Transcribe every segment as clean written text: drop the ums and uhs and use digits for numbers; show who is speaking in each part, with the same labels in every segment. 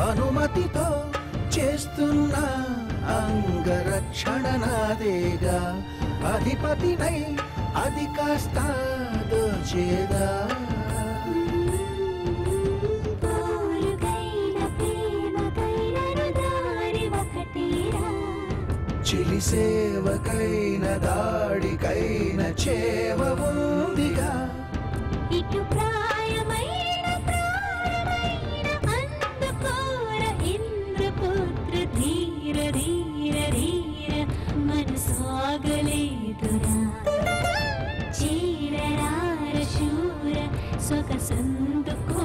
Speaker 1: అనుమతితో చేస్తున్న అంగరక్షణ నాదేగా అధిపతినై అది కాస్త దోచేదా చిలి సేవకైన దాడికైన చేవ ఉందిగా
Speaker 2: ఇటు ధీర ధీర ధీర మనసాగలేదురా చీరరార శూర సొగసందుకోదురా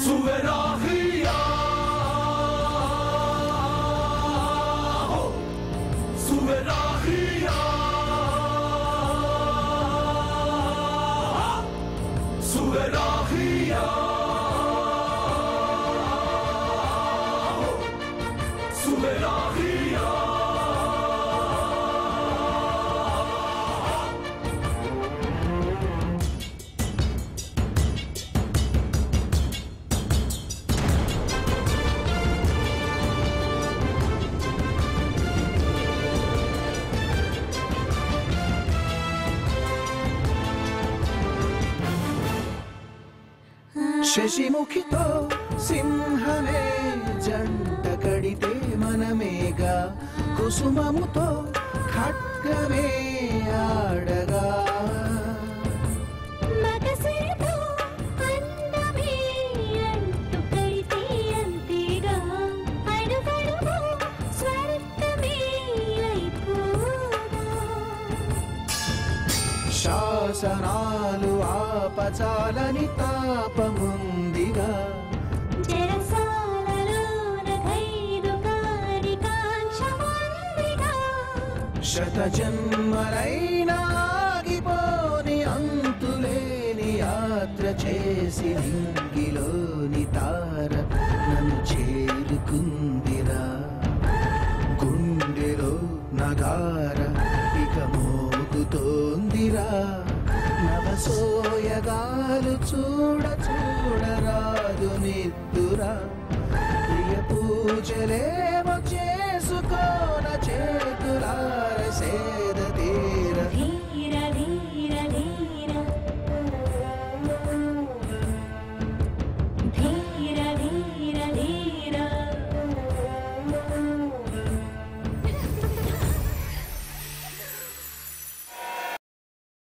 Speaker 1: సువరాహియా సువరాహియా సువరాహియా శశిముఖితో సింహమే జంట కడితే మనమేగా కుసుమముతో ఖడ్గమే ఆడగా
Speaker 2: మగసిరితో అందమే అంటు కడితే అంతేగా అడుగడుగు స్వర్గమే అయిపోగా
Speaker 1: శాసనాలు ఆపచాలని తాపముందిగా శత జన్మలైనా ఆగిపోని అంతులేని యాత్ర చేసి నింగిలోని తార నన్ను చేరుకుందిరా గుండెలో నగార ఇక మోగుతోందిరా నవసోయగాలు చూడ చూడరాదు నిద్దురా ప్రియ పూజలే